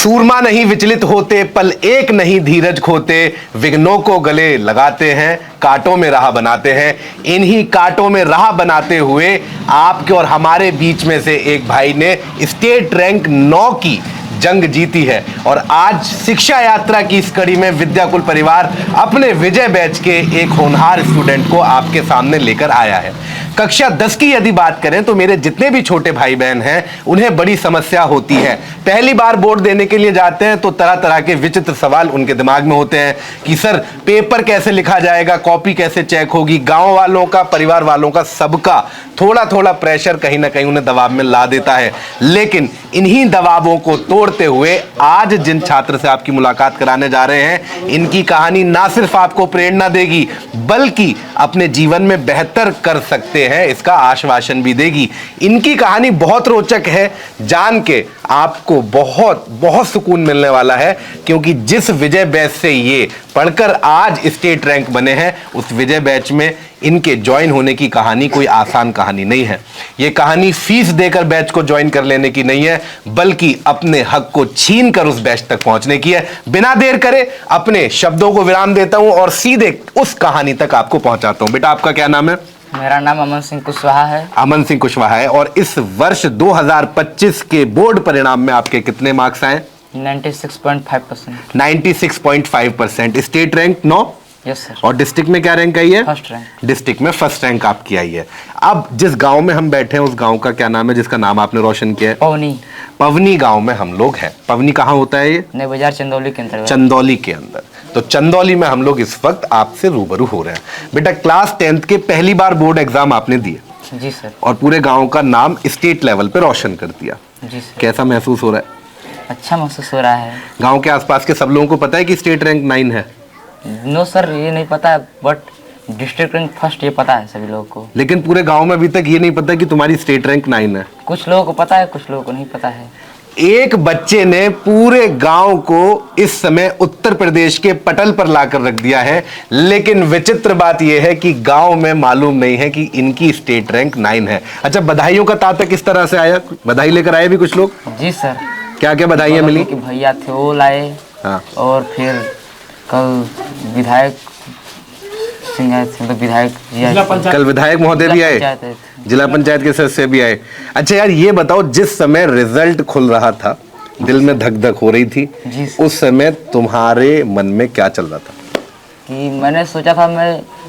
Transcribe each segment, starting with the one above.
सूरमा नहीं विचलित होते, पल एक नहीं धीरज खोते, विघ्नों को गले लगाते हैं, कांटों में राह बनाते हैं। इन्हीं कांटों में राह बनाते हुए आपके और हमारे बीच में से एक भाई ने स्टेट रैंक 9 की जंग जीती है और आज शिक्षा यात्रा की इस कड़ी में विद्याकुल परिवार अपने विजय बैच के एक होनहार स्टूडेंट को आपके सामने लेकर आया है। कक्षा 10 की यदि बात करें तो मेरे जितने भी छोटे भाई बहन हैं उन्हें बड़ी समस्या होती है। पहली बार बोर्ड देने के लिए जाते हैं तो तरह तरह के विचित्र सवाल उनके दिमाग में होते हैं कि सर पेपर कैसे लिखा जाएगा, कॉपी कैसे चेक होगी। गांव वालों का, परिवार वालों का, सबका थोड़ा थोड़ा प्रेशर कहीं ना कहीं उन्हें दबाव में ला देता है। लेकिन इन्हीं दबावों को तोड़ते हुए आज जिन छात्र से आपकी मुलाकात कराने जा रहे हैं, इनकी कहानी ना सिर्फ आपको प्रेरणा देगी बल्कि अपने जीवन में बेहतर कर सकते हैं इसका आश्वासन भी देगी। इनकी कहानी बहुत रोचक है, जान के आपको बहुत बहुत सुकून मिलने वाला है, क्योंकि जिस विजय बैच से ये पढ़कर आज स्टेट रैंक बने हैं उस विजय बैच में इनके ज्वाइन होने की कहानी कोई आसान कहानी नहीं है। ये कहानी फीस देकर बैच को ज्वाइन कर लेने की नहीं है, बल्कि अपने हक को छीन कर उस बैच तक पहुंचने की है। बिना देर करे अपने शब्दों को विराम देता हूं और सीधे उस कहानी तक आपको पहुंचाता हूं। बेटा आपका क्या नाम है? मेरा नाम अमन सिंह कुशवाहा है। अमन सिंह कुशवाहा है। और इस वर्ष 2025 के बोर्ड परिणाम में आपके कितने मार्क्स आए? 96.5%। 96.5%। State rank 9? Yes sir. और डिस्ट्रिक्ट में क्या रैंक आई है? First rank. डिस्ट्रिक्ट में फर्स्ट रैंक आपकी आई है। अब जिस गांव में हम बैठे हैं उस गांव का क्या नाम है जिसका नाम आपने रोशन किया है? पवनी। पवनी गांव में हम लोग हैं। पवनी कहाँ होता है ये? नए बाजार चंदौली के अंतर्गत। चंदौली के अंदर। तो चंदौली में हम लोग इस वक्त आपसे रूबरू हो रहे हैं। बेटा क्लास 10th के पहली बार बोर्ड एग्जाम आपने दिए। जी सर। और पूरे गांव का नाम स्टेट लेवल पे रोशन कर दिया। जी सर। कैसा महसूस हो रहा है? अच्छा महसूस हो रहा है। गांव के आसपास के सब लोगों को पता है कि स्टेट रैंक 9 है? नो सर, ये नहीं पता है, बट डिस्ट्रिक्ट रैंक फर्स्ट ये पता है सभी लोगों को। लेकिन पूरे गांव में अभी तक ये नहीं पता कि तुम्हारी स्टेट रैंक 9 है। कुछ लोगों को पता है, कुछ लोगों को नहीं पता है। एक बच्चे ने पूरे गांव को इस समय उत्तर प्रदेश के पटल पर लाकर रख दिया है। लेकिन विचित्र बात यह है कि गांव में मालूम नहीं है कि इनकी स्टेट रैंक 9 है। अच्छा, बधाइयों का तांता किस तरह से आया? बधाई लेकर आए भी कुछ लोग? जी सर। क्या क्या बधाइयां मिली? कि भैया थे वो लाए। हाँ। और फिर कल विधायक सिंह आए थे, मतलब विधायक जी आए थे। कल विधायक महोदय भी आए, जिला पंचायत के सदस्य भी आए। अच्छा यार, ये बताओ, जिस समय रिजल्ट खुल रहा था दिल में धक धक हो रही थी, उस समय तुम्हारे मन में क्या चल रहा था? कि मैंने सोचा था,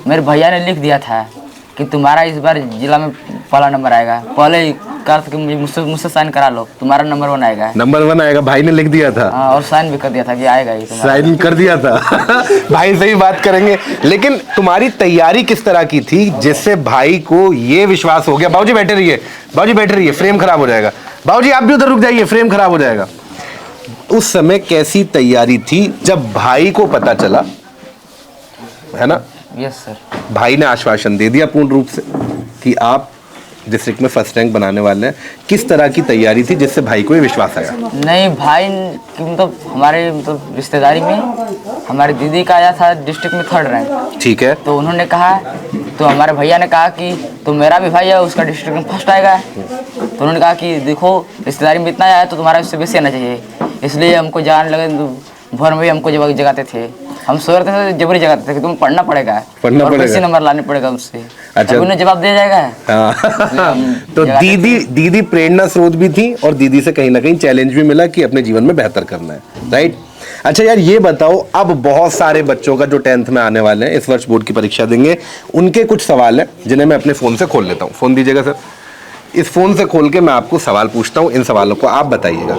मेरे भैया ने लिख दिया था कि तुम्हारा इस बार जिला में पहला नंबर आएगा। पहले ही कहा था कि मुझसे साइन करा लो, तुम्हारा नंबर 1 आएगा। नंबर 1 आएगा, भाई ने लिख दिया था। और साइन भी कर दिया था कि आएगा ही। साइन कर दिया था। भाई सही बात करेंगे। लेकिन तुम्हारी तैयारी किस तरह की थी जिससे भाई को ये विश्वास हो गया? बाबूजी बैठे रहिए, बाबूजी बैठे रहिए, फ्रेम खराब हो जाएगा। बाबूजी आप भी उधर रुक जाइए, फ्रेम खराब हो जाएगा। उस समय कैसी तैयारी थी जब भाई को पता चला, है ना? Yes sir. भाई ने आश्वासन दे दिया पूर्ण रूप से कि आप डिस्ट्रिक्ट में फर्स्ट रैंक बनाने वाले हैं। किस तरह की तैयारी थी जिससे भाई को ये विश्वास आया? नहीं, भाई की मतलब हमारे मतलब रिश्तेदारी में हमारी दीदी का आया था डिस्ट्रिक्ट में 3rd रैंक। ठीक है। तो उन्होंने कहा, तो हमारे भैया ने कहा कि तो मेरा भी भाई है, उसका डिस्ट्रिक्ट में फर्स्ट आएगा। तो उन्होंने कहा कि देखो रिश्तेदारी में इतना आया तो तुम्हारा इससे बेसी आना चाहिए। इसलिए हमको जान लगे, भर में भी हमको जगाते थे। हम सोच रहे थे, जबरी जगाते थे कि तुम्हें पढ़ना पड़ेगा, बेसी नंबर लाने पड़ेगा उससे। अच्छा, उन्हें जवाब दिया जाएगा। हाँ। तो दीदी प्रेरणा स्रोत भी थी और दीदी से कहीं ना कहीं चैलेंज भी मिला कि अपने जीवन में बेहतर करना है, राइट? अच्छा यार, ये बताओ, अब बहुत सारे बच्चों का जो 10th में आने वाले हैं, इस वर्ष बोर्ड की परीक्षा देंगे, उनके कुछ सवाल हैं जिन्हें मैं अपने फोन से खोल लेता हूँ। फोन दीजिएगा सर। इस फोन से खोल के मैं आपको सवाल पूछता हूँ, इन सवालों को आप बताइएगा।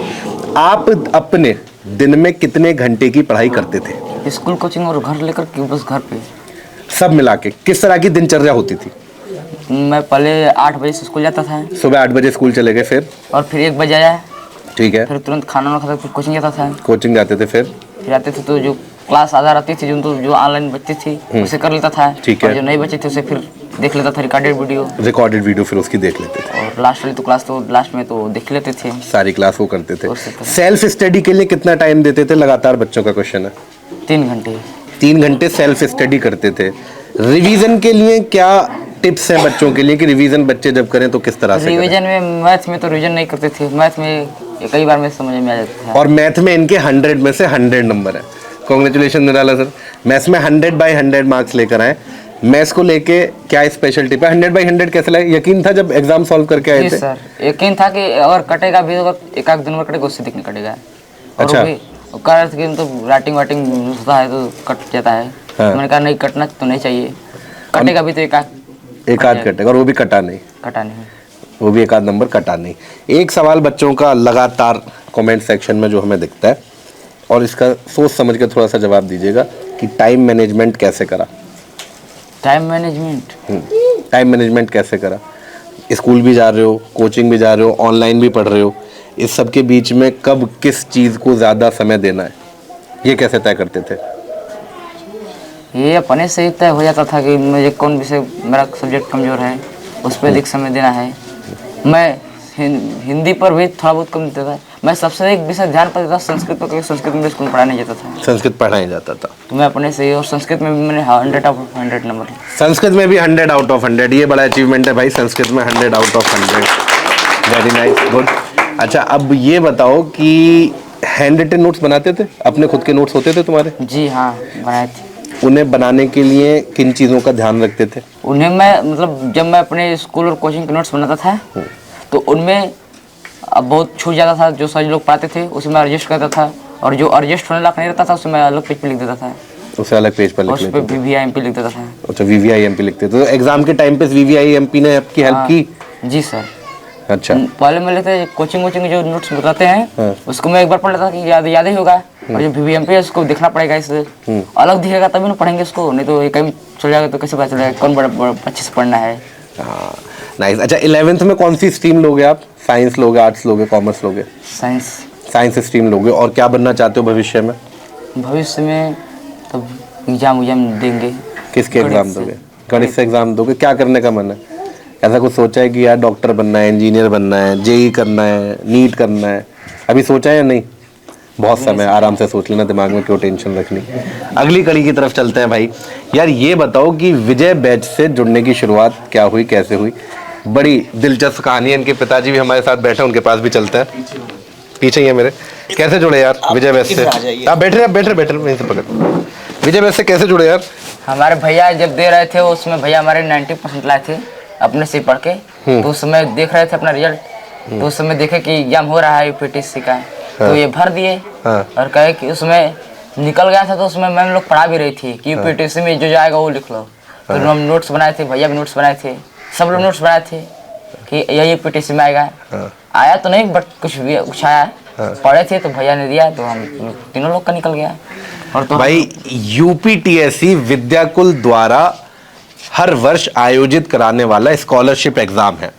आप अपने दिन में कितने घंटे की पढ़ाई करते थे? स्कूल, कोचिंग और घर लेकर के बस घर पे सब मिला के किस तरह की दिनचर्या होती थी? मैं पहले 8 बजे से स्कूल जाता था। सुबह 8 बजे स्कूल चले गए, फिर? और फिर 1 बजे आया। ठीक है। फिर तुरंत खाना खाता, फिर कोचिंग जाता था। कोचिंग जाते थे, फिर आते थे तो जो क्लास आधा रहती थी, जो ऑनलाइन बच्चे थी उसे कर लेता था। ठीक है। जो नए बच्चे थे उसे फिर देख लेता था, रिकॉर्डेड वीडियो फिर उसकी देख लेते थे। और लास्ट वाली तो क्लास तो लास्ट में तो देख लेते थे, सारी क्लास वो करते थे। सेल्फ स्टडी के लिए कितना टाइम देते थे लगातार? बच्चों का क्वेश्चन है। 3 घंटे। 3 घंटे सेल्फ स्टडी करते थे। रिवीजन के लिए क्या टिप्स हैं बच्चों के लिए कि रिवीजन बच्चे जब करें तो किस तरह से? रिवीजन में मैथ में तो रिवीजन नहीं करते थे। मैथ में ये कई बार में समझ में आ जाता है। और मैथ में इनके 100 में से 100 नंबर है। कॉन्ग्रेचुलेशन निराला सर, मैथ्स में 100/100 मार्क्स लेकर आए। मैथ्स को लेके क्या स्पेशलिटी पे 100/100 कैसे लगे? यकीन था जब एग्जाम सॉल्व करके आए जी थे? सर, यकीन था कि अगर कटेगा भी होगा, एक आध दिन में कटेगा, उससे दिखने कटेगा। और अच्छा। वो भी कर कि मतलब राइटिंग वाइटिंग होता है तो कट जाता है। हाँ। मैंने कहा नहीं, कटना तो नहीं चाहिए, कटेगा भी तो एक आध कटेगा, और वो भी कटा नहीं, वो भी एक आध नंबर कटा नहीं। एक सवाल बच्चों का लगातार कमेंट सेक्शन में जो हमें दिखता है, और इसका सोच समझ के थोड़ा सा जवाब दीजिएगा कि टाइम मैनेजमेंट कैसे करा? टाइम मैनेजमेंट कैसे करा? स्कूल भी जा रहे हो, कोचिंग भी जा रहे हो, ऑनलाइन भी पढ़ रहे हो, इस सब के बीच में कब किस चीज़ को ज़्यादा समय देना है, ये कैसे तय करते थे? ये अपने से ही तय हो जाता था कि मुझे कौन विषय, मेरा सब्जेक्ट कमज़ोर है, उस पर अधिक समय देना है। मैं हिंदी पर भी थोड़ा बहुत कम देता था। मैं सबसे एक विषय ध्यान पर देता संस्कृत पर, क्योंकि संस्कृत में स्कूल पढ़ाया नहीं जाता था। संस्कृत पढ़ाया जाता था तो मैं अपने से ही, और संस्कृत में भी मैंने 100/100 नंबर। संस्कृत में भी 100/100, ये बड़ा अचीवमेंट है भाई, संस्कृत में 100/100। Very nice, good. अच्छा, अब ये बताओ कि हैंड रिटन नोट्स बनाते थे? अपने खुद के नोट्स होते थे तुम्हारे? जी हाँ, बनाए थे। उन्हें बनाने के लिए किन चीज़ों का ध्यान रखते थे? उन्हें मैं मतलब जब मैं अपने स्कूल और कोचिंग के नोट्स बनाता था तो उनमें अब बहुत छूट जाता था। जो सर लोग पढ़ाते थे उसे मैं एडजस्ट करता था, और जो एडजस्ट होने लायक नहीं रहता था उसे मैं अलग पेज पे लिख देता था। उसे अलग पेज पर लिख लेते थे? VVIMP लिख देता था। अच्छा, VVIMP लिखते थे। तो एग्जाम के टाइम पे VVIMP ने आपकी हेल्प की? जी सर। अच्छा, पहले मैं लेते कोचिंग जो नोट्स बताते हैं उसको मैं एक बार पढ़ लेता कि याद ही होगा, और जो VVIMP है उसको देखना पड़ेगा, इससे अलग दिखेगा तभी ना पढ़ेंगे उसको, नहीं तो कहीं चल जाएगा तो कैसे पता चलेगा कौन बड़ा अच्छे से पढ़ना है। हाँ, नाइस। अच्छा, 11th में कौन सी स्ट्रीम लोगे आप? साइंस लोगे, आर्ट्स लोगे, कॉमर्स लोगे? साइंस स्ट्रीम लोगे। और क्या बनना चाहते हो भविष्य में? भविष्य में तब एग्जाम देंगे। किसके एग्जाम दोगे? गणित से एग्जाम दोगे। क्या करने का मन है? ऐसा कुछ सोचा है कि यार डॉक्टर बनना है, इंजीनियर बनना है, JEE करना है, नीट करना है? अभी सोचा है या नहीं? बहुत समय, आराम से सोच लेना, दिमाग में क्यों टेंशन रखनी। अगली कड़ी की तरफ चलते हैं भाई। यार ये बताओ कि विजय बैच से जुड़ने की शुरुआत क्या हुई, कैसे हुई? बड़ी दिलचस्प कहानी है। इनके पिताजी भी हमारे साथ बैठे, उनके पास भी चलते हैं, पीछे ही है मेरे। कैसे जुड़े यार विजय बैच से? आप बैठ रहे वहीं से पकड़। विजय बैच से कैसे जुड़े यार? हमारे भैया जब दे रहे थे उसमें भैया हमारे 90% लाए थे अपने से पढ़ के, तो उस समय देख रहे थे अपना रिजल्ट, तो उस समय देखे कि एग्जाम हो रहा है UPTSC का, तो ये भर दिए। और कहे कि उसमें निकल गया था, तो उसमें मैम लोग पढ़ा भी रही थी कि UPTSC में जो जाएगा वो लिख लो। तो हम नोट्स बनाए थे, भैया भी नोट्स बनाए थे, सब लोग नोट्स बनाए थे कि यही UPTSC में आएगा। आया तो नहीं, बट कुछ आया। पढ़े थे तो भैया ने दिया, तो हम तीनों लोग का निकल गया। और तो भाई UPTSC विद्याकुल द्वारा हर वर्ष आयोजित कराने वाला स्कॉलरशिप एग्जाम है,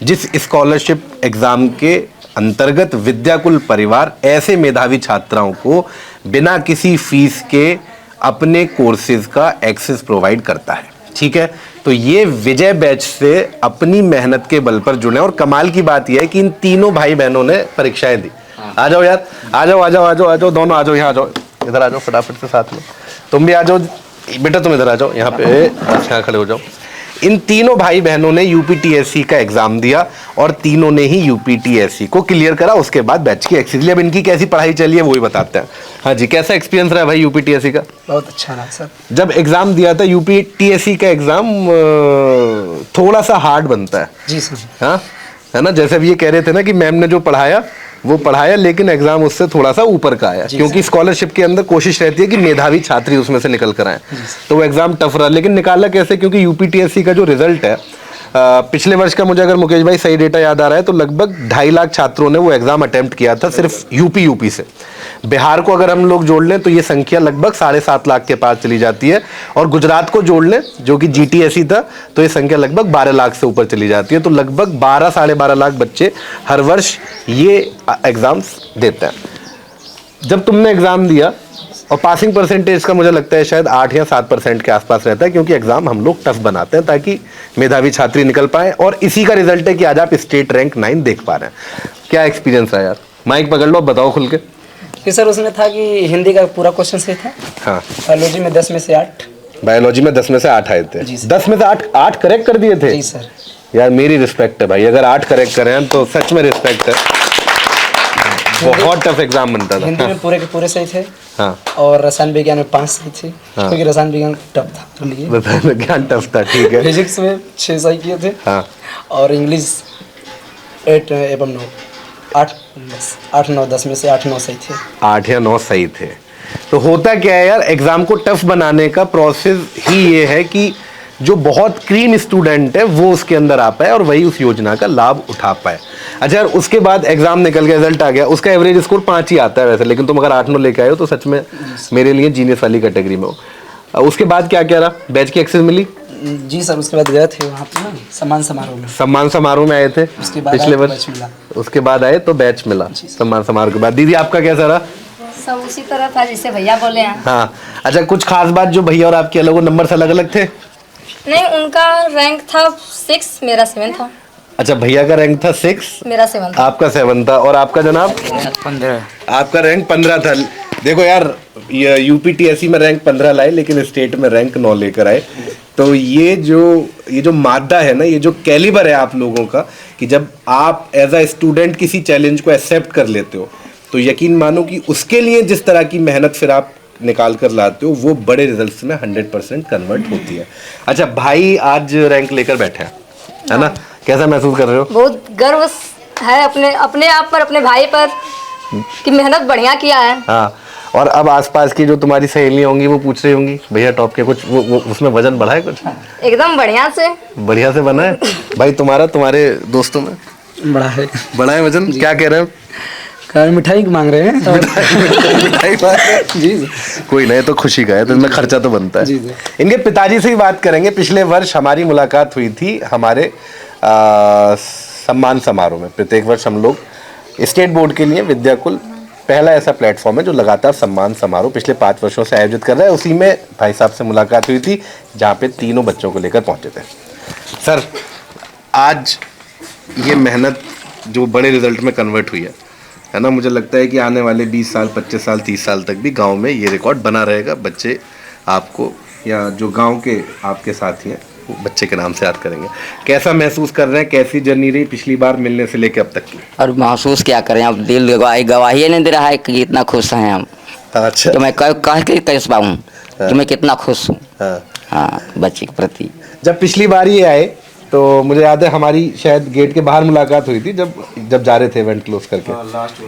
जिस स्कॉलरशिप एग्जाम के अंतर्गत विद्याकुल परिवार ऐसे मेधावी छात्राओं को बिना किसी फीस के अपने कोर्सेज का एक्सेस प्रोवाइड करता है। ठीक है, तो ये विजय बैच से अपनी मेहनत के बल पर जुड़े। और कमाल की बात यह है कि इन तीनों भाई बहनों ने परीक्षाएं दी। आ जाओ यार, आ जाओ दोनों आ जाओ, यहाँ आ जाओ, इधर आ जाओ फटाफट से, साथ में तुम भी आ जाओ बेटा, तुम इधर आ जाओ, यहाँ पे यहाँ खड़े हो जाओ। इन तीनों भाई बहनों ने UPTSC का एग्जाम दिया और तीनों ने ही UPTSC को क्लियर करा। उसके बाद बैच की एक्सेस ली। अब इनकी कैसी पढ़ाई चली है वो ही बताते हैं। हाँ जी, कैसा एक्सपीरियंस रहा भाई UPTSC का? बहुत अच्छा रहा सर। जब एग्जाम दिया था UPTSC का एग्जाम थोड़ा सा हार्ड बनता है। जी सर। हाँ, है ना? जैसे अब ये कह रहे थे ना कि मैम ने जो पढ़ाया वो पढ़ाया, लेकिन एग्जाम उससे थोड़ा सा ऊपर का आया, क्योंकि स्कॉलरशिप के अंदर कोशिश रहती है कि मेधावी छात्री उसमें से निकल कर आए। तो वो एग्जाम टफ रहा, लेकिन निकाला कैसे? क्योंकि UPTSC का जो रिजल्ट है, पिछले वर्ष का, मुझे अगर मुकेश भाई सही डेटा याद आ रहा है, तो लगभग 2.5 लाख छात्रों ने वो एग्जाम अटेम्प्ट किया था सिर्फ यूपी से। बिहार को अगर हम लोग जोड़ लें तो ये संख्या लगभग 7.5 लाख के पास चली जाती है, और गुजरात को जोड़ लें जो कि GTSE था तो ये संख्या लगभग 12 लाख से ऊपर चली जाती है। तो लगभग 12-12.5 लाख बच्चे हर वर्ष ये एग्जाम्स देते हैं। जब तुमने एग्जाम दिया, और पासिंग परसेंटेज का मुझे लगता है शायद 8 या 7% के आसपास रहता है, क्योंकि एग्जाम हम लोग टफ बनाते हैं ताकि मेधावी छात्री निकल पाए, और इसी का रिजल्ट है कि आज आप स्टेट रैंक 9 देख पा रहे हैं। क्या एक्सपीरियंस है यार? माइक पकड़ लो, बताओ खुल के। कि सर उसमें था कि हिंदी का पूरा क्वेश्चन सही था। हाँ, बायोलॉजी में 10 में से 8। बायोलॉजी में 10 में से 8 आए थे। 10 में से 8 करेक्ट कर दिए थे। जी सर। यार मेरी रिस्पेक्ट है भाई, अगर 8 करेक्ट करें तो सच में रिस्पेक्ट है। बहुत टफ एग्जाम बनता हिंदी था। में पूरे के पूरे सही थे हाँ और रसायन विज्ञान में 5 सही थे हाँ। क्योंकि रसायन विज्ञान टफ था तो लिए रसायन विज्ञान टफ था, ठीक है। फिजिक्स में 6 सही किए थे हाँ और इंग्लिश 8 एवं 9 8 9 10 में से 8 9 सही थे। 8 या 9 सही थे। तो होता क्या है यार, एग्जाम को टफ बनाने का प्रोसेस ही ये है कि जो बहुत क्लीन स्टूडेंट है वो उसके अंदर आ पाए और वही उस योजना का लाभ उठा पाए। अच्छा यार, उसके बाद एग्जाम निकल गया, रिजल्ट आ गया, उसका एवरेज स्कोर 5 ही आता है वैसे, लेकिन तुम अगर 8 9 लेके आए हो तो सच में मेरे लिए जीनियस वाली कैटेगरी में हो। उसके बाद क्या क्या रहा, बैच की एक्सेस मिली? जी सर, उसके बाद गए थे वहाँ पे ना सम्मान समारोह में। सम्मान समारोह में आए थे उसके बाद पिछले आए तो वर्ष? बैच मिला। उसके बाद आए तो बैच मिला सम्मान समारोह के बाद। दीदी आपका कैसा रहा? सब उसी तरह था जैसे भैया बोले हैं। हाँ अच्छा, कुछ खास बात जो भैया और आपके अलग, नंबर अलग अलग थे? नहीं, उनका रैंक था 6, मेरा 7 था। अच्छा, भैया का रैंक था 6, मेरा 7 था। आपका 7 था, और आपका जनाब? 15। आपका रैंक 15 था। देखो यार, ये यूपीटीएससी में रैंक 15 लाए लेकिन स्टेट में रैंक 9 लेकर आए। तो ये जो मादा है ना, ये जो कैलिबर है आप लोगों का, कि जब आप एज अ स्टूडेंट किसी चैलेंज को एक्सेप्ट कर लेते हो तो यकीन मानो कि उसके लिए जिस तरह की मेहनत फिर आप निकाल कर लाते हो वो बड़े रिजल्ट्स में 100% कन्वर्ट होती है। अच्छा, भाई आज रैंक लेकर बैठे हैं, है ना? कैसा महसूस कर रहे हो? बहुत गर्व है अपने आप पर, अपने भाई पर, कि मेहनत बढ़िया किया है। हाँ, और अब आसपास की जो तुम्हारी सहेलियां होंगी वो पूछ रही होंगी भैया टॉप के कुछ वो उसमें वजन बढ़ा है कुछ? एकदम बढ़िया से। बढ़िया से बना है भाई। तुम्हारे दोस्तों में बड़ा है। बड़ा है वजन? क्या कह रहे हैं? मिठाई मांग रहे हैं। मिठाई बात है? जी कोई नहीं, तो खुशी का है, तो इनमें खर्चा तो बनता है। जी जी। इनके पिताजी से ही बात करेंगे। पिछले वर्ष हमारी मुलाकात हुई थी हमारे सम्मान समारोह में। प्रत्येक वर्ष हम लोग स्टेट बोर्ड के लिए विद्याकुल पहला ऐसा प्लेटफॉर्म है जो लगातार सम्मान समारोह पिछले 5 वर्षों से आयोजित कर रहा है। उसी में भाई साहब से मुलाकात हुई थी जहाँ पे तीनों बच्चों को लेकर पहुँचे थे। सर, आज ये मेहनत जो बड़े रिजल्ट में कन्वर्ट हुई है ना, मुझे लगता है कि आने वाले 20 साल 25 साल 30 साल तक भी गांव में ये रिकॉर्ड बना रहेगा। बच्चे आपको, या जो गांव के आपके साथी हैं, वो बच्चे के नाम से याद करेंगे। कैसा महसूस कर रहे हैं? कैसी जर्नी रही पिछली बार मिलने से लेकर अब तक की? और महसूस क्या करें, अब दिल गवाही नहीं दे रहा है कि इतना खुश हैं हम। अच्छा, तो मैं कह के कैसे पाऊँ कि मैं कितना खुश हूँ। हाँ। हाँ, बच्चे के प्रति। जब पिछली बार ये आए तो मुझे याद है हमारी शायद गेट के बाहर मुलाकात हुई थी, जब जा रहे थे इवेंट क्लोज करके।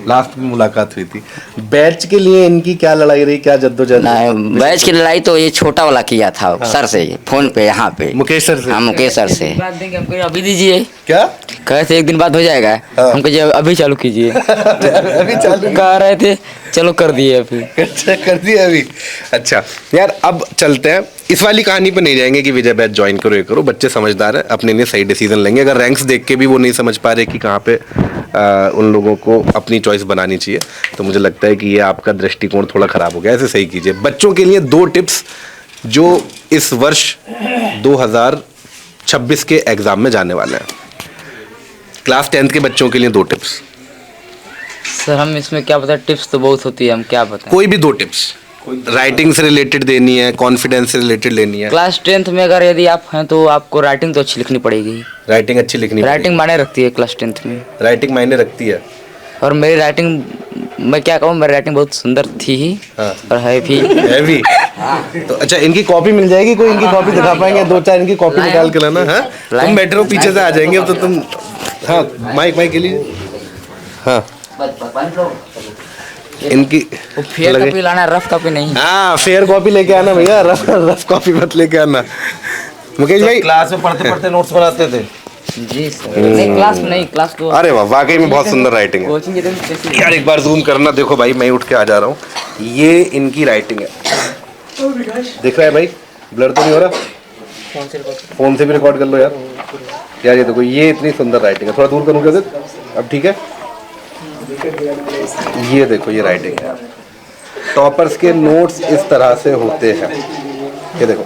लास्ट में मुलाकात हुई थी। बैच के लिए इनकी क्या लड़ाई रही, क्या जद्दोजहद? नहीं, बैच की लड़ाई तो ये छोटा वाला किया था सर से, फोन पे, यहाँ पे मुकेश सर से? हाँ, मुकेश सर से। हमको अभी दीजिए, क्या कहे थे 1 दिन बाद हो जाएगा। हाँ। हमको जो अभी चालू कीजिए। अभी चालू कह रहे थे, चलो कर दिए अभी। अच्छा, कर दिया अभी। अच्छा यार, अब चलते हैं, इस वाली कहानी पे नहीं जाएंगे कि विजय बैच ज्वाइन करो ये करो। बच्चे समझदार है, अपने लिए सही डिसीजन लेंगे। अगर रैंक्स देख के भी वो नहीं समझ पा रहे कि कहाँ पे उन लोगों को अपनी चॉइस बनानी चाहिए, तो मुझे लगता है कि ये आपका दृष्टिकोण थोड़ा खराब हो गया। ऐसे सही कीजिए। बच्चों के लिए 2 टिप्स जो इस वर्ष 2026 के एग्जाम में जाने वाले हैं। क्लास 10th के बच्चों के लिए 2 टिप्स। सर, हम इसमें क्या बताएं, टिप्स तो बहुत होती है, हम क्या बताएं। कोई भी 2 टिप्स, राइटिंग से रिलेटेड देनी है, कॉन्फिडेंस से रिलेटेड लेनी है। क्लास 10th में अगर यदि आप हैं तो आपको राइटिंग तो अच्छी लिखनी पड़ेगी। राइटिंग अच्छी लिखनी राइटिंग मायने रखती है क्लास 10th में। राइटिंग मायने रखती है। और मेरी राइटिंग, मैं क्या कहूँ, मेरी राइटिंग बहुत सुंदर थी ही। हाँ। और है भी। तो अच्छा, इनकी कॉपी मिल जाएगी? कोई इनकी कॉपी दिखा पाएंगे? 2-4 इनकी कॉपी निकाल के लाना। हाँ, तुम बैठे रहो, पीछे से आ जाएंगे तो तुम। हाँ, माइक के लिए। हाँ, इनकी वो फेयर कॉपी लाना, रफ कॉपी नहीं। हाँ, फेयर कॉपी लेके आना भैया, रफ कॉपी मत लेके आना। मुकेश भाई, क्लास में पढ़ते पढ़ते नोट्स बनाते थे। जी सर। नहीं, क्लास में नहीं, क्लास तो अरे वाह, वाकई में बहुत सुंदर राइटिंग है कोचिंग के यार। एक बार जूम करना, देखो भाई, मैं उठ के आ जा रहा हूँ। ये इनकी राइटिंग है, दिख रहा है भाई? ब्लर तो नहीं हो रहा? फोन से भी रिकॉर्ड कर लो यार। यार ये देखो, ये इतनी सुंदर राइटिंग है। थोड़ा दूर करूँ क्या? अब ठीक है? ये देखो, ये राइटिंग है। टॉपर्स के नोट्स इस तरह से होते हैं। ये देखो,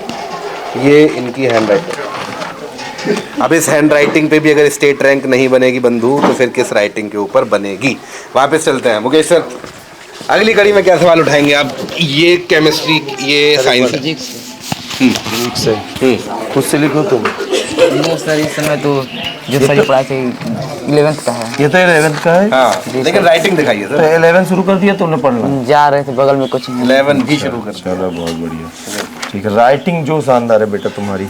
ये इनकी हैंड राइटिंग। अब इस हैंड राइटिंग पे भी अगर स्टेट रैंक नहीं बनेगी बंधु, तो फिर किस राइटिंग के ऊपर बनेगी? वापस चलते हैं। मुकेश सर, अगली कड़ी में क्या सवाल उठाएंगे आप? ये केमिस्ट्री, ये साइंस है। ठीक से खुद से लिखो तुम। नहीं सर, इस समय तो जो सर पढ़ाए थे 11th का है। ये तो 11th का है। हाँ लेकिन राइटिंग दिखाइए तो सर। 11 शुरू कर दिया तुमने पढ़ना? जा रहे थे बगल में कुछ नहीं। 11 भी शुरू कर। चलो बहुत बढ़िया। ठीक है, राइटिंग जो शानदार है बेटा तुम्हारी।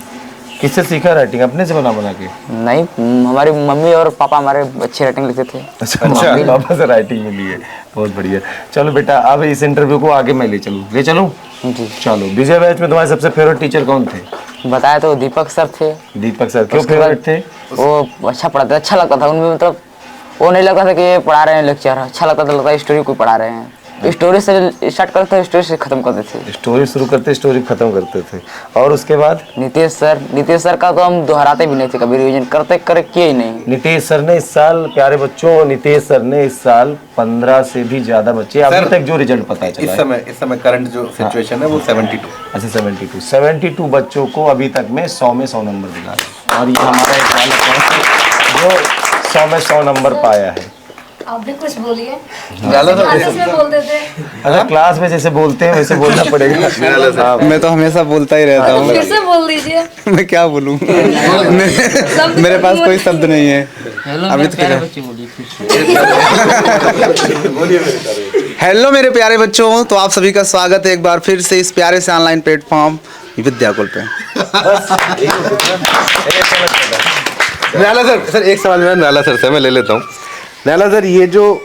किससे सीखा राइटिंग? अपने से बना के? नहीं, हमारी मम्मी और पापा हमारे अच्छी राइटिंग लिखते थे। अच्छा, पापा से राइटिंग मिली है, बहुत बढ़िया। चलो बेटा अब इस इंटरव्यू को आगे मैं ले चलूँ? जी। चलो, विजय बैच में तुम्हारे सबसे फेवरेट टीचर कौन थे? बताया तो दीपक सर थे। दीपक सर क्यों उसके बाद फेवरेट थे? वो अच्छा पढ़ाते, अच्छा लगता था उनमें, मतलब वो नहीं लगता था कि ये पढ़ा रहे हैं लेक्चर, अच्छा लगता था, लगता है स्टोरी कोई पढ़ा रहे हैं। स्टोरी से स्टार्ट करते थे, स्टोरी से खत्म करते थे। स्टोरी शुरू करते स्टोरी खत्म करते थे। और उसके बाद नीतीश सर का तो हम दोहराते भी नहीं थे, कभी रिवीजन करते किए ही नहीं। नीतीश सर ने इस साल, प्यारे बच्चों, नीतीश सर ने इस साल 15 से भी ज्यादा बच्चे, अभी तक जो रिजल्ट पता चला है इस समय करंट जो सिचुएशन है वो 72। अच्छा 72 बच्चों को अभी तक में 100 में 100 नंबर दिला है। और ये हमारा एक बालक है जो 100 में 100 नंबर पाया है। आप भी कुछ बोलिए। क्लास में बोलते थे। अगर क्लास में जैसे बोलते हैं वैसे बोलना पड़ेगा। हाँ, मैं तो हमेशा बोलता ही रहता हूँ। फिर से बोल दीजिए। मैं क्या बोलूँ? मेरे पास कोई शब्द नहीं है। अभी तो क्या? हेलो मेरे प्यारे बच्चों, तो आप सभी का स्वागत है एक बार फिर से इस प्यारे से ऑनलाइन प्लेटफॉर्म विद्याकुल पे। निराला सर एक सवाल मैं निराला सर से मैं ले लेता हूँ। निराला सर, ये जो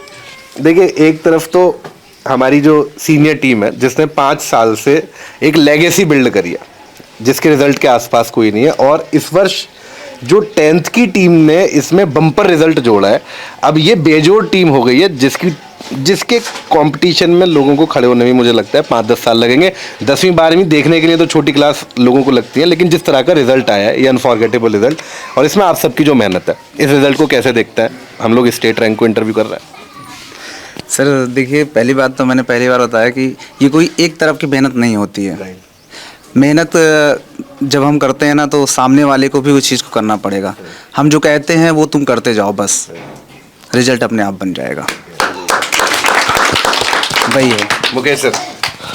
देखिए, एक तरफ तो हमारी जो सीनियर टीम है जिसने 5 साल से एक लेगेसी बिल्ड करी है, जिसके रिजल्ट के आसपास कोई नहीं है, और इस वर्ष जो 10th की टीम ने इसमें बम्पर रिजल्ट जोड़ा है। अब ये बेजोड़ टीम हो गई है जिसके कंपटीशन में लोगों को खड़े होने में मुझे लगता है 5-10 साल लगेंगे। 10वीं 12वीं देखने के लिए तो छोटी क्लास लोगों को लगती है, लेकिन जिस तरह का रिजल्ट आया है ये अनफॉरगेटेबल रिजल्ट, और इसमें आप सबकी जो मेहनत है, इस रिजल्ट को कैसे देखता है? हम लोग स्टेट रैंक को इंटरव्यू कर रहे हैं। सर देखिए, पहली बात तो मैंने पहली बार बताया कि ये कोई एक तरफ की मेहनत नहीं होती है। मेहनत जब हम करते हैं ना, तो सामने वाले को भी उस चीज़ को करना पड़ेगा। हम जो कहते हैं वो तुम करते जाओ, बस रिजल्ट अपने आप बन जाएगा। वही है। मुकेश सर।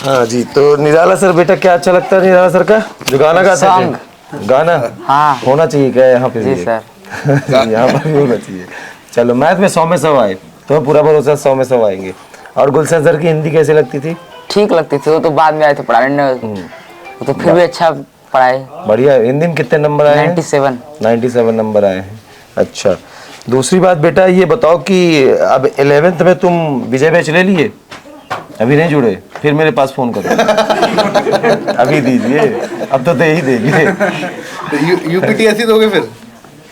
हाँ जी, तो निराला सर बेटा क्या अच्छा लगता है निराला सर का जो गाना गाते थे? गाना हाँ होना चाहिए क्या यहाँ पे? जी सर। यहाँ पर भी होना चाहिए। चलो, मैथ में 100 में 100 आए, तुम्हें पूरा भरोसा 100 में 100 आएंगे। और गुलशन सर की हिंदी कैसी लगती थी? ठीक लगती थी, वो तो बाद में आए थे पढ़ाने, वो तो फिर भी अच्छा पढ़ाए। बढ़िया। हिंदी में कितने नंबर आए हैं? 97 नंबर आए हैं। अच्छा, दूसरी बात बेटा ये बताओ कि अब 11th में तुम विजय बैच ले लिए? अभी नहीं जुड़े? फिर मेरे पास फोन करो। अभी दीजिए, अब तो दे ही देंगे। यूपीटीएससी दोगे फिर?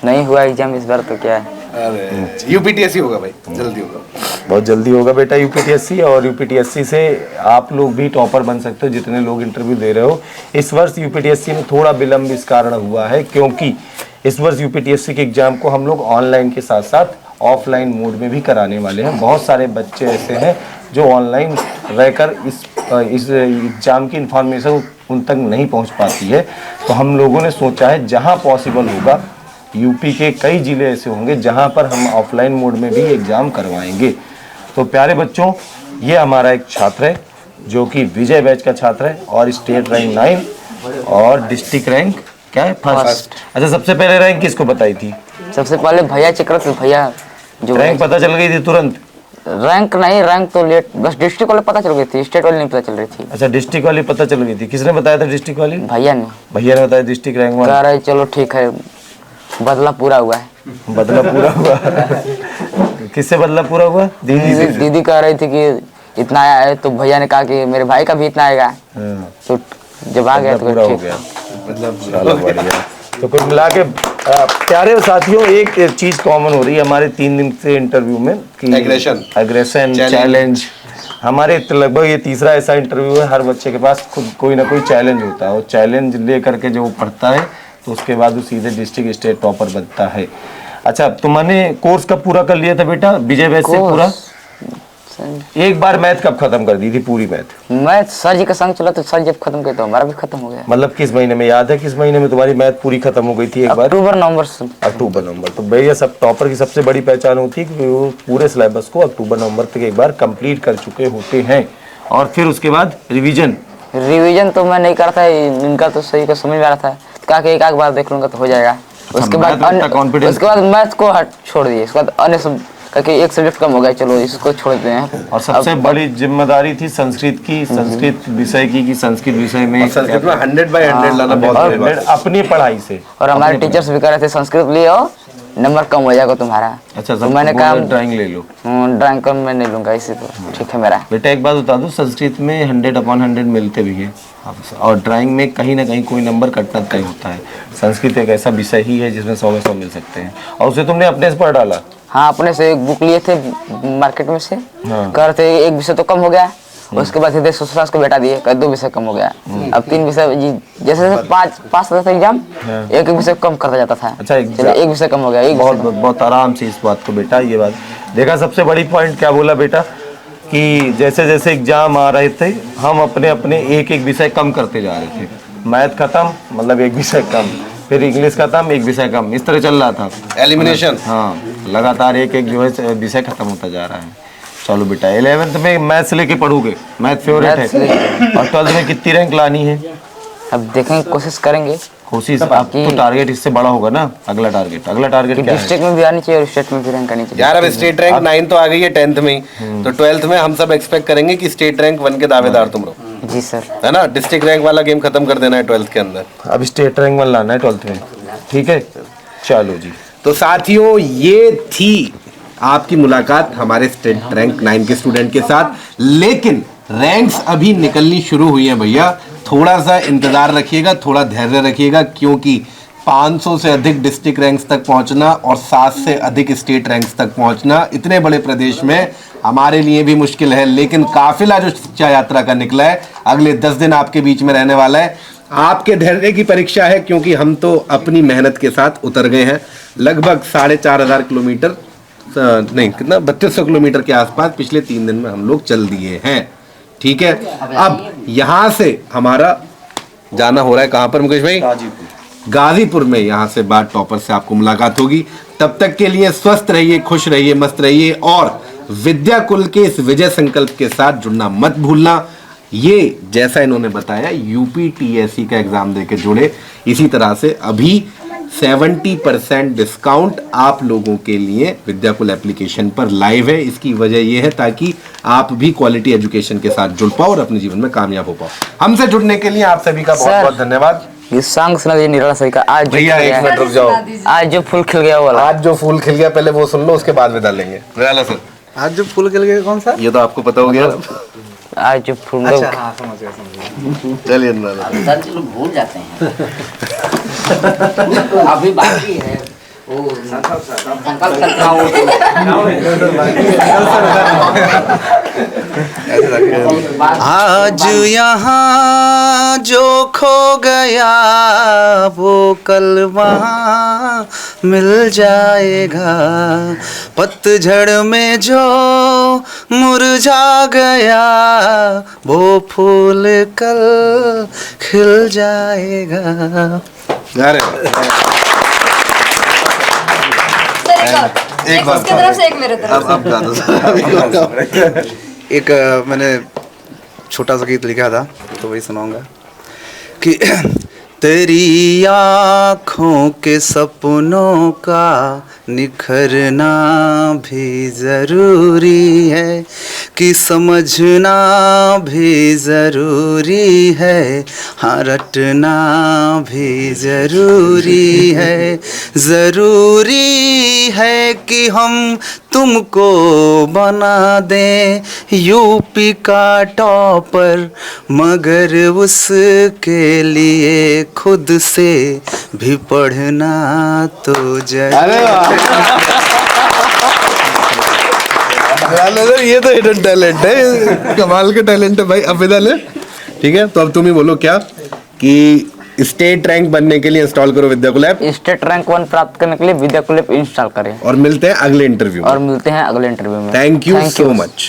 नहीं हुआ एग्जाम इस बार तो क्या है। अरे यूपीटीएससी होगा भाई, जल्दी होगा, बहुत जल्दी होगा बेटा यूपीटीएससी। और यूपीटीएससी से आप लोग भी टॉपर बन सकते हो, जितने लोग इंटरव्यू दे रहे हो। इस वर्ष यूपीटीएससी में थोड़ा विलम्ब इस कारण हुआ है क्योंकि इस वर्ष यूपीटीएससी के एग्जाम को हम लोग ऑनलाइन के साथ साथ ऑफलाइन मोड में भी कराने वाले हैं। बहुत सारे बच्चे ऐसे हैं जो ऑनलाइन रहकर इस एग्जाम की इंफॉर्मेशन उन तक नहीं पहुंच पाती है। तो हम लोगों ने सोचा है जहां पॉसिबल होगा, यूपी के कई जिले ऐसे होंगे जहां पर हम ऑफलाइन मोड में भी एग्जाम करवाएंगे। तो प्यारे बच्चों, ये हमारा एक छात्र है जो कि विजय बैच का छात्र है और स्टेट रैंक 9 और डिस्ट्रिक्ट रैंक क्या है? फर्स्ट। अच्छा, सबसे पहले रैंक किसको बताई थी? सबसे पहले भैया चक्रत, भैया जो रैंक पता चल गई थी तुरंत? रैंक नहीं, रैंक तो लेट, बस डिस्ट्रिक्ट वाले पता चल गई थी, स्टेट वाली नहीं पता चल रही थी। अच्छा, डिस्ट्रिक्ट वाली पता चल गई थी। किसने बताया था डिस्ट्रिक्ट वाली? भैया ने। भैया ने बताया डिस्ट्रिक्ट रैंक 1। कह रहे चलो ठीक है, बदला पूरा हुआ है। बदला पूरा हुआ? किससे बदला पूरा हुआ? दीदी से। दीदी कह रही थी कि इतना आया है, तो भैया ने कहा कि मेरे भाई का भी इतना आएगा। तो जब आ गया तो पूरा हो गया। चलो बढ़िया। तो कुल मिला के प्यारे साथियों, एक चीज कॉमन हो रही है हमारे 3 दिन से इंटरव्यू में कि एग्रेशन चैलेंज। हमारे लगभग ये तीसरा ऐसा इंटरव्यू है, हर बच्चे के पास खुद कोई ना कोई चैलेंज होता है और चैलेंज ले करके जो वो पढ़ता है तो उसके बाद वो सीधे डिस्ट्रिक्ट स्टेट टॉपर बनता है। अच्छा, तुमने कोर्स कब पूरा कर लिया था बेटा विजय बैच से पूरा? एक बार मैथ कब खत्म कर दी थी पूरी मैथ? मैं सर जी का संग चला तो सर जब खत्म किया तो हमारा भी खत्म हो गया। मतलब किस महीने में याद है? किस महीने में तुम्हारी मैथ पूरी खत्म हो गई थी एक बार? अक्टूबर नवंबर। तो भैया सब टॉपर की सबसे बड़ी पहचान होती है कि वो पूरे सिलेबस को अक्टूबर नवंबर तक एक बार कंप्लीट कर चुके होते हैं। और फिर उसके बाद रिवीजन तो मैं नहीं करता, इनका तो सही का समझ में आ रहा था, कहा कि एक आध बार देख लूंगा तो हो जाएगा। उसके math में इतना confidence- उसके बाद मैथ को छोड़ दिए, उसके बाद अन्य सब करके एक सब्जेक्ट कम हो गया, चलो इसको छोड़ देते हैं। और सबसे बड़ी जिम्मेदारी थी संस्कृत की, संस्कृत विषय की, कि संस्कृत विषय में संस्कृत में 100/100 लाना बहुत बड़ी बात है। अपनी पढ़ाई से। और हमारे टीचर्स भी कह रहे थे संस्कृत ले आओ, नंबर कम हो जाएगा तुम्हारा। अच्छा, तो मैंने कहा ड्राइंग ले लो। ड्राइंग कम मैं नहीं लूंगा, इसी तो ठीक है मेरा। बेटा एक बात बता दूं, संस्कृत में 100/100 मिलते भी है, और ड्राइंग में कहीं ना कहीं कोई नंबर कटना तय होता है। संस्कृत एक ऐसा विषय ही है जिसमें 100 में 100 मिल सकते हैं, और उसे तुमने अपने से पढ़ डाला। हाँ, अपने से एक बुक लिए थे मार्केट में से, हाँ। कर थे एक विषय तो कम हो गया, उसके बाद सीधे सोशल साइंस को बेटा दिए, कर 2 विषय कम हो गया। अब 3 विषय जैसे पास होता था एग्जाम, एक विषय कम करता जाता था। अच्छा, चलो एक विषय कम हो गया, एक बहुत बहुत आराम से इस बात को बेटा, ये बात देखा। सबसे बड़ी पॉइंट क्या बोला बेटा, कि जैसे जैसे एग्जाम आ रहे थे हम अपने अपने एक विषय कम करते जा रहे थे। मैथ खत्म, मतलब एक विषय कम, फिर इंग्लिश खत्म, एक विषय कम, इस तरह चल रहा था एलिमिनेशन। हाँ, लगातार एक जो है विषय खत्म होता जा रहा है। चलो बेटा 11th में मैथ्स लेके पढ़ोगे, मैथ फेवरेट है, और 12th में कितनी रैंक लानी है? अब देखेंगे, कोशिश करेंगे। कोशिश, आपकी तो टारगेट इससे बड़ा होगा ना। अगला टारगेट क्या है? डिस्ट्रिक्ट में भी आनी चाहिए और स्टेट में भी रैंक आनी चाहिए। यार अब स्टेट रैंक 9 तो आ गई है 10th में ही, तो 12th में हम सब एक्सपेक्ट करेंगे कि स्टेट रैंक 1 के दावेदार तुम रहो। जी सर। है ना, डिस्ट्रिक्ट रैंक वाला गेम खत्म कर देना है 12th के अंदर। अब स्टेट रैंक 1 लाना है 12th में, ठीक है। चलो जी, तो साथियों, ये थी आपकी मुलाकात हमारे स्टेट रैंक 9 के स्टूडेंट के साथ, लेकिन रैंक्स अभी निकलनी शुरू हुई हैं भैया। थोड़ा सा इंतजार रखिएगा, थोड़ा धैर्य रखिएगा, क्योंकि 500 से अधिक डिस्ट्रिक्ट रैंक्स तक पहुंचना और 7 से अधिक स्टेट रैंक्स तक पहुंचना इतने बड़े प्रदेश में हमारे लिए भी मुश्किल है। लेकिन काफिला जो शिक्षा यात्रा का निकला है, अगले 10 दिन आपके बीच में रहने वाला है। आपके धैर्य की परीक्षा है, क्योंकि हम तो अपनी मेहनत के साथ उतर गए हैं। लगभग 4500 किलोमीटर, नहीं कितना, 3200 किलोमीटर के आसपास पिछले 3 दिन में हम लोग चल दिए हैं। ठीक है, अब यहां से हमारा जाना हो रहा है कहां पर मुकेश भाई? गाजीपुर में। यहां से बाद टॉपर से आपको मुलाकात होगी। तब तक के लिए स्वस्थ रहिए, खुश रहिए, मस्त रहिए, और विद्याकुल के इस विजय संकल्प के साथ जुड़ना मत भूलना। ये जैसा इन्होंने बताया, यूपीटीएससी का एग्जाम देके जुड़े। इसी तरह से अभी 70% डिस्काउंट आप लोगों के लिए विद्याकुल एप्लीकेशन पर लाइव है। इसकी वजह यह है ताकि आप भी क्वालिटी एजुकेशन के साथ जुड़ पाओ और अपने जीवन में कामयाब हो पाओ। हमसे जुड़ने के लिए आप सभी का बहुत बहुत धन्यवाद। ये सॉन्ग सुना दीजिए निराला सही का। आज भैया 1 मिनट रुक जाओ। आज जो फूल खिल गया वो वाला। आज जो फूल खिल गया पहले वो सुन लो, उसके बाद विदा लेंगे। निराला सर, आज जो फूल खिल गया कौन सा? ये तो आपको पता हो गया। आज जो फूल अच्छा, हाँ, समझ गया। चलिए निराला, भूल जाते हैं। अभी बाकी है वो संकल्प करता हूँ। आज यहाँ जो खो गया वो कल वहाँ मिल जाएगा, पतझड़ में जो मुरझा गया वो फूल कल खिल जाएगा। अरे एक बार उसकी तरफ से, एक मेरे तरफ से। अब गा दो सर। एक मैंने छोटा सा गीत लिखा था तो वही सुनाऊंगा कि तेरी आँखों के सपनों का निखरना भी ज़रूरी है, कि समझना भी ज़रूरी है, हाँ रटना भी ज़रूरी है। ज़रूरी है कि हम तुमको बना दें यूपी का टॉपर, मगर उसके लिए खुद से भी पढ़ना तो जरूरी। सर ये तो हिडन टैलेंट है, कमाल का टैलेंट है भाई। अब विदा ले, ठीक है। तो अब तुम ही बोलो क्या कि स्टेट रैंक बनने के लिए इंस्टॉल करो विद्याकुल ऐप, स्टेट रैंक 1 प्राप्त करने के लिए विद्याकुल ऐप इंस्टॉल करें, और मिलते हैं अगले इंटरव्यू में। और मिलते हैं अगले इंटरव्यू में। Thank you so much.